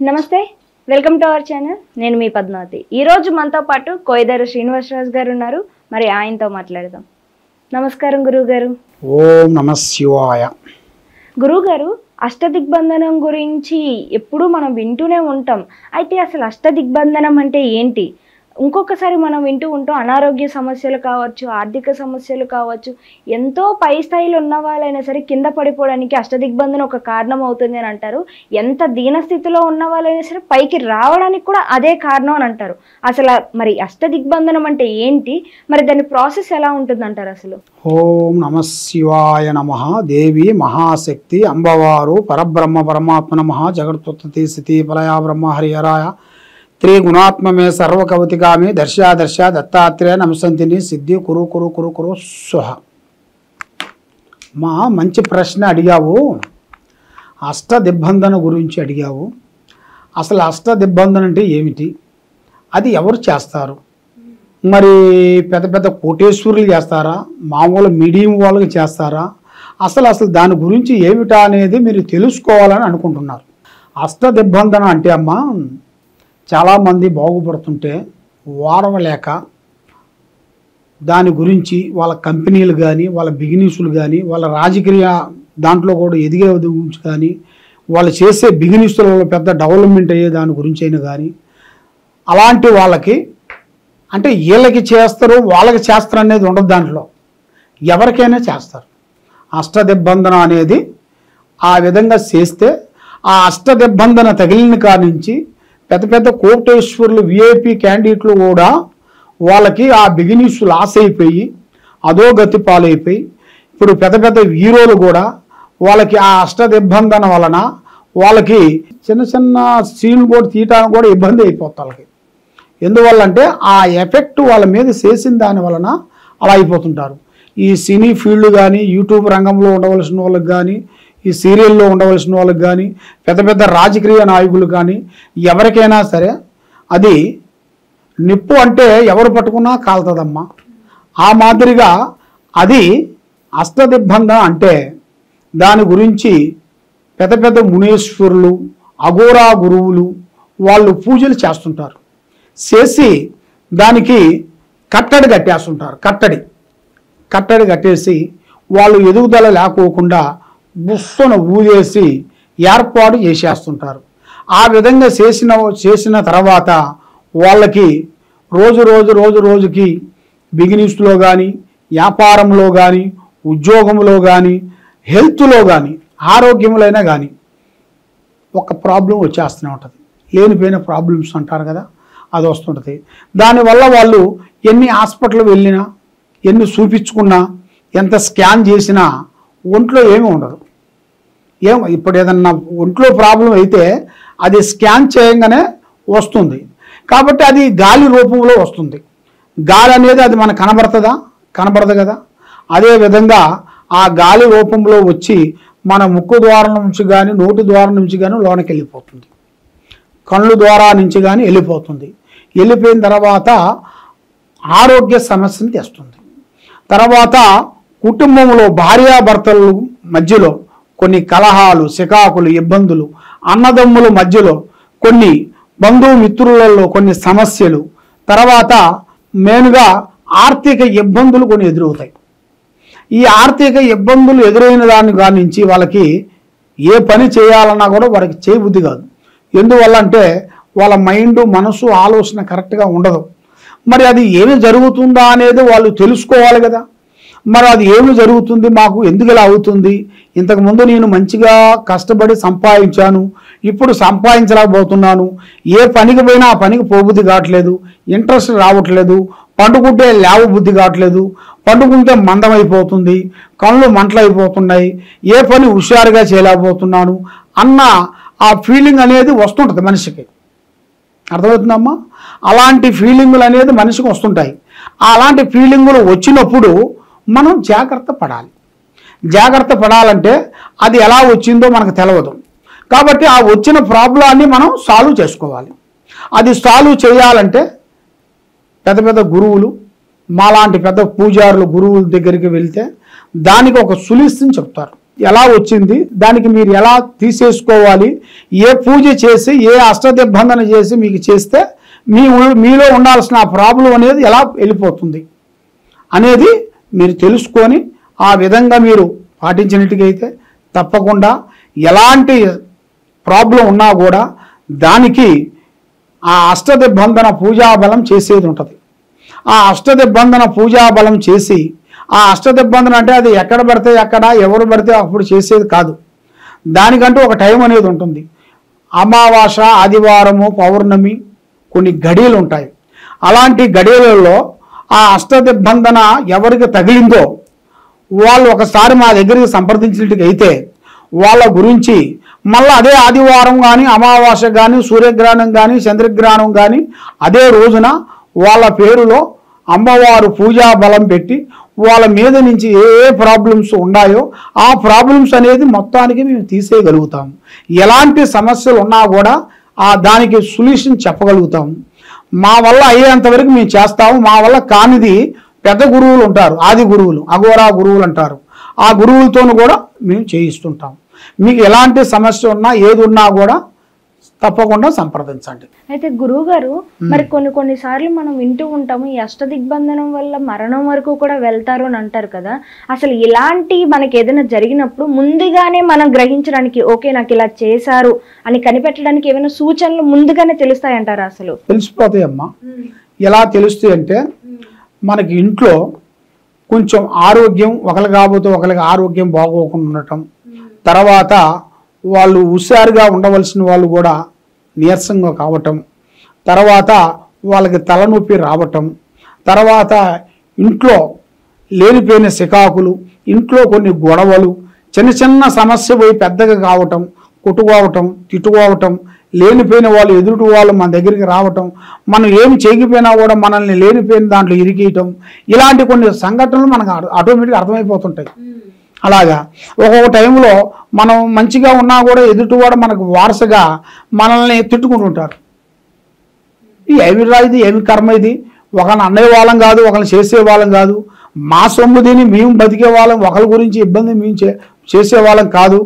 నమస్తే, welcome to our channel. నేను మీ పద్మావతి. ఈరోజు మనతో పాటు కోయిదారు శ్రీనివాసరాజు గారు ఉన్నారు. మరి ఆయనతో మాట్లాడదాం. నమస్కారం గురువుగారు. ఓం నమ శివాయ. గురువుగారు, అష్టదిగ్బంధనం గురించి ఎప్పుడూ మనం వింటూనే ఉంటాం. అయితే అసలు అష్టదిగ్బంధనం అంటే ఏంటి? ఇంకొకసారి మనం వింటూ ఉంటాం, అనారోగ్య సమస్యలు కావచ్చు, ఆర్థిక సమస్యలు కావచ్చు, ఎంతో పై స్థాయిలో ఉన్న వాళ్ళైనా సరే కింద పడిపోవడానికి అష్టదిగ్బంధనం ఒక కారణం అవుతుంది అని అంటారు. ఎంత దీనస్థితిలో ఉన్న వాళ్ళైనా సరే పైకి రావడానికి కూడా అదే కారణం అని అంటారు. అసలు మరి అష్టదిగ్బంధనం అంటే ఏంటి? మరి దాని ప్రాసెస్ ఎలా ఉంటుంది అంటారు అసలు? ఓం నమ శివాయ నమః. దేవి మహాశక్తి అంబవారు పరబ్రహ్మ పరమాత్మ నమః. జగత్తుత్పత్తి స్థితి ప్రళయ బ్రహ్మ హరిహరాయ త్రిగుణాత్మమే సర్వకవతిగామి దర్శ దత్తాత్రేయ నమసంతిని సిద్ధి కురు కురు కురు కురు స్వహ. మంచి ప్రశ్న అడిగావు. అష్టదిగ్బంధన గురించి అడిగావు. అసలు అష్టదిగ్బంధన అంటే ఏమిటి? అది ఎవరు చేస్తారు? మరి పెద్ద పెద్ద కోటేశ్వరులు చేస్తారా? మామూలు మీడియం వాళ్ళకి చేస్తారా? అసలు దాని గురించి ఏమిటా అనేది మీరు తెలుసుకోవాలని అనుకుంటున్నారు. అష్టదిగ్బంధన అంటే అమ్మా, చాలామంది బాగుపడుతుంటే వాడవలేక దాని గురించి వాళ్ళ కంపెనీలు కానీ, వాళ్ళ బిజినెస్లు కానీ, వాళ్ళ రాజకీయ దాంట్లో కూడా ఎదిగే గురించి కానీ, వాళ్ళు చేసే బిజినెస్లలో పెద్ద డెవలప్మెంట్ అయ్యే దాని గురించి అయినా కానీ, అలాంటి వాళ్ళకి అంటే వీళ్ళకి చేస్తారు వాళ్ళకి చేస్తారు అనేది ఉండదు. దాంట్లో ఎవరికైనా చేస్తారు. అష్టదిగ్బంధన అనేది ఆ విధంగా చేస్తే ఆ అష్టదిగ్బంధన తగిలిన కాడి నుంచి పెద్ద పెద్ద కోటేశ్వరులు విఐపి క్యాండిడేట్లు కూడా వాళ్ళకి ఆ బిజినెస్ లాస్ అయిపోయి అధోగతి పాలైపోయి, ఇప్పుడు పెద్ద పెద్ద హీరోలు కూడా వాళ్ళకి ఆ అష్టదిగ్బంధన వలన వాళ్ళకి చిన్న చిన్న సీన్లు కూడా తీయటానికి కూడా ఇబ్బంది అయిపోతుంది వాళ్ళకి. ఎందువల్ల అంటే ఆ ఎఫెక్ట్ వాళ్ళ మీద చేసిన దాని వలన అలా అయిపోతుంటారు. ఈ సినీ ఫీల్డ్ కానీ, యూట్యూబ్ రంగంలో ఉండవలసిన వాళ్ళకి కానీ, ఈ సీరియల్లో ఉండవలసిన వాళ్ళకి కానీ, పెద్ద పెద్ద రాజకీయ నాయకులు కానీ, ఎవరికైనా సరే అది నిప్పు అంటే ఎవరు పట్టుకున్నా కాలుతుందమ్మా. ఆ మాదిరిగా అది అష్టదిగ్బంధన అంటే దాని గురించి పెద్ద పెద్ద మునీశ్వరులు, అఘోరా గురువులు వాళ్ళు పూజలు చేస్తుంటారు. చేసి దానికి కట్టడి కట్టేస్తుంటారు. కట్టడి కట్టేసి వాళ్ళు ఎదుగుదల లేకోకుండా బుస్సున ఊదేసి ఏర్పాటు చేసేస్తుంటారు. ఆ విధంగా చేసిన తర్వాత వాళ్ళకి రోజుకి బిజినెస్లో కానీ, వ్యాపారంలో కానీ, ఉద్యోగంలో కానీ, హెల్త్లో కానీ, ఆరోగ్యంలోనైనా కానీ ఒక ప్రాబ్లం వచ్చేస్తూనే ఉంటుంది. లేనిపోయిన ప్రాబ్లమ్స్ అంటారు కదా, అది వస్తుంటుంది. దానివల్ల వాళ్ళు ఎన్ని హాస్పిటల్ వెళ్ళినా, ఎన్ని చూపించుకున్నా, ఎంత స్కాన్ చేసినా ఒంట్లో ఏమీ ఉండదు. ఇప్పుడు ఏదన్నా ఒంట్లో ప్రాబ్లం అయితే అది స్కాన్ చేయగానే వస్తుంది. కాబట్టి అది గాలి రూపంలో వస్తుంది. గాలి అనేది అది మనకు కనబడదు కదా. అదేవిధంగా ఆ గాలి రూపంలో వచ్చి మన ముక్కు ద్వారం నుంచి కానీ, నోటి ద్వారం నుంచి కానీ లోనకి వెళ్ళిపోతుంది. కళ్ళు ద్వారా నుంచి కానీ వెళ్ళిపోతుంది. వెళ్ళిపోయిన తర్వాత ఆరోగ్య సమస్యను తెస్తుంది. తర్వాత కుటుంబంలో భార్యాభర్తల మధ్యలో కొన్ని కలహాలు, చికాకులు, ఇబ్బందులు, అన్నదమ్ముల మధ్యలో కొన్ని బంధుమిత్రులలో కొన్ని సమస్యలు, తర్వాత మెయిన్గా ఆర్థిక ఇబ్బందులు కొన్ని ఎదురవుతాయి. ఈ ఆర్థిక ఇబ్బందులు ఎదురైన దాని నుంచి వాళ్ళకి ఏ పని చేయాలన్నా కూడా వారికి చేయబుద్ధి కాదు. ఎందువల్ల అంటే వాళ్ళ మైండ్, మనసు, ఆలోచన కరెక్ట్గా ఉండదు. మరి అది ఏమి జరుగుతుందా అనేది వాళ్ళు తెలుసుకోవాలి కదా. మరి అది ఏమి జరుగుతుంది, మాకు ఎందుకు ఇలా అవుతుంది, ఇంతకుముందు నేను మంచిగా కష్టపడి సంపాదించాను, ఇప్పుడు సంపాదించలేకపోతున్నాను, ఏ పనికి పోయినా ఆ పనికి పోబుద్ధి కావట్లేదు, ఇంట్రెస్ట్ రావట్లేదు, పండుకుంటే లేవబుద్ధి కావట్లేదు, పండుకుంటే మందమైపోతుంది, కళ్ళు మంటలైపోతున్నాయి, ఏ పని హుషారుగా చేయలేకపోతున్నాను అన్న ఆ ఫీలింగ్ అనేది వస్తుంటుంది మనిషికి. అర్థమవుతుందమ్మా? అలాంటి ఫీలింగులు అనేది మనిషికి వస్తుంటాయి. అలాంటి ఫీలింగులు వచ్చినప్పుడు మనం జాగ్రత్త పడాలంటే అది ఎలా వచ్చిందో మనకు తెలియదు. కాబట్టి ఆ వచ్చిన ప్రాబ్లాన్ని మనం సాల్వ్ చేసుకోవాలి. అది సాల్వ్ చేయాలంటే పెద్ద పెద్ద గురువులు, మాలాంటి పెద్ద పూజారులు గురువుల దగ్గరికి వెళ్తే దానికి ఒక సొల్యూషన్ చెప్తారు. ఎలా వచ్చింది, దానికి మీరు ఎలా తీసేసుకోవాలి, ఏ పూజ చేసి ఏ అష్టదిగ్బంధన చేసి మీకు చేస్తే మీలో ఉండాల్సిన ఆ ప్రాబ్లం అనేది ఎలా వెళ్ళిపోతుంది అనేది మీరు తెలుసుకొని ఆ విధంగా మీరు పాటించినట్టుగైతే తప్పకుండా ఎలాంటి ప్రాబ్లం ఉన్నా కూడా దానికి ఆ అష్టదిగ్బంధన పూజాబలం చేసేది ఉంటుంది. ఆ అష్టదిగ్బంధన పూజాబలం చేసి ఆ అష్టదిగ్బంధన అంటే అది ఎక్కడ పడితే ఎక్కడ ఎవరు పడితే అప్పుడు చేసేది కాదు. దానికంటూ ఒక టైం అనేది ఉంటుంది. అమావాస, ఆదివారము, పౌర్ణమి కొన్ని గడియలు ఉంటాయి. అలాంటి గడియలలో ఆ అష్టదిగ్బంధన ఎవరికి తగిలిందో వాళ్ళు ఒకసారి మా దగ్గరికి సంప్రదించినట్టుగైతే వాళ్ళ గురించి మళ్ళీ అదే ఆదివారం కానీ, అమావాస కానీ, సూర్యగ్రహణం కానీ, చంద్రగ్రహణం కానీ అదే రోజున వాళ్ళ పేరులో అమ్మవారు పూజా బలం పెట్టి వాళ్ళ మీద నుంచి ఏ ప్రాబ్లమ్స్ ఉన్నాయో ఆ ప్రాబ్లమ్స్ అనేది మొత్తానికి మేము తీసేయగలుగుతాము. ఎలాంటి సమస్యలు ఉన్నా కూడా దానికి సొల్యూషన్ చెప్పగలుగుతాము. మా వల్ల అయ్యేంతవరకు మేము చేస్తాము. మా వల్ల కానిది పెద్ద గురువులు ఉంటారు, ఆది గురువులు, అఘోరా గురువులు అంటారు. ఆ గురువులతోనూ కూడా మేము చేయిస్తుంటాం. మీకు ఎలాంటి సమస్య ఉన్నా ఏది ఉన్నా కూడా తప్పకుండా సంప్రదించండి. అయితే గురువు గారు, మరి కొన్నిసార్లు మనం వింటూ ఉంటాము ఈ అష్టదిగ్బంధనం వల్ల మరణం వరకు కూడా వెళ్తారు అని అంటారు కదా. అసలు ఇలాంటి మనకి ఏదైనా జరిగినప్పుడు ముందుగానే మనం గ్రహించడానికి, ఓకే నాకు ఇలా చేశారు అని కనిపెట్టడానికి ఏమైనా సూచనలు ముందుగానే తెలుస్తాయంటారా? అసలు తెలిసిపోతాయి అమ్మా. ఎలా తెలుస్తాయి అంటే మనకి ఇంట్లో కొంచెం ఆరోగ్యం ఒకరికి కాకపోతే ఒకరికి ఆరోగ్యం బాగోకుండా ఉండటం, తర్వాత వాళ్ళు హుషారుగా ఉండవలసిన వాళ్ళు కూడా నీరసంగా కావటం, తర్వాత వాళ్ళకి తలనొప్పి రావటం, తర్వాత ఇంట్లో లేనిపోయిన సికాకులు, ఇంట్లో కొన్ని గొడవలు, చిన్న చిన్న సమస్య పోయి పెద్దగా కావటం, కొట్టుకోవటం, తిట్టుకోవటం, లేనిపోయిన వాళ్ళు ఎదుటి వాళ్ళు మన దగ్గరికి రావటం, మనం ఏమి చేయకపోయినా కూడా మనల్ని లేనిపోయిన దాంట్లో ఇరికేయటం, ఇలాంటి కొన్ని సంఘటనలు మనకు ఆటోమేటిక్గా అర్థమైపోతుంటాయి. అలాగా ఒక్కొక్క టైంలో మనం మంచిగా ఉన్నా కూడా ఎదుటివాడు మనకు వారసుగా మనల్ని తిట్టుకుంటుంటారు. ఏమిరా ఇది, ఏమి కర్మ ఇది, ఒకరిని అన్నే వాళ్ళం కాదు, ఒకరిని చేసే వాళ్ళం కాదు, మా సొమ్ము దీన్ని మేము బతికే వాళ్ళం, ఒకరి గురించి ఇబ్బంది మేము చేసేవాళ్ళం కాదు,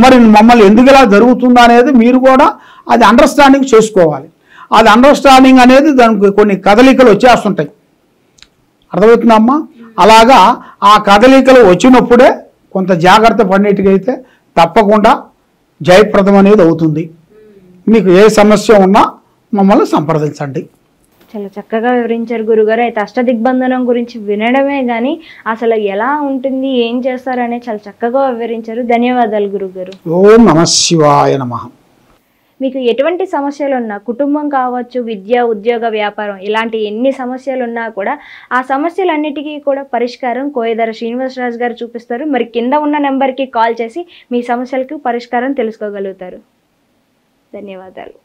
మరి మమ్మల్ని ఎందుకు ఇలా జరుగుతుందా అనేది మీరు కూడా అది అండర్స్టాండింగ్ చేసుకోవాలి. అది అండర్స్టాండింగ్ అనేది దానికి కొన్ని కదలికలు వచ్చేస్తుంటాయి. అర్థమవుతుందమ్మా? అలాగా ఆ కదలికలు వచ్చినప్పుడే కొంత జాగ్రత్త పడినట్టుగైతే తప్పకుండా జయప్రదం అనేది అవుతుంది. మీకు ఏ సమస్య ఉన్నా మమ్మల్ని సంప్రదించండి. చాలా చక్కగా వివరించారు గురుగారు. అయితే అష్టదిగ్బంధనం గురించి వినడమే కానీ అసలు ఎలా ఉంటుంది, ఏం చేస్తారనే చాలా చక్కగా వివరించారు. ధన్యవాదాలు గురుగారు. ఓం నమః శివాయ నమః. మీకు ఎటువంటి సమస్యలు ఉన్నా, కుటుంబం కావచ్చు, విద్య, ఉద్యోగ, వ్యాపారం, ఇలాంటి ఎన్ని సమస్యలు ఉన్నా కూడా ఆ సమస్యలన్నిటికీ కూడా పరిష్కారం కోయదర శ్రీనివాసరాజు గారు చూపిస్తారు. మరి కింద ఉన్న నెంబర్కి కాల్ చేసి మీ సమస్యలకు పరిష్కారం తెలుసుకోగలుగుతారు. ధన్యవాదాలు.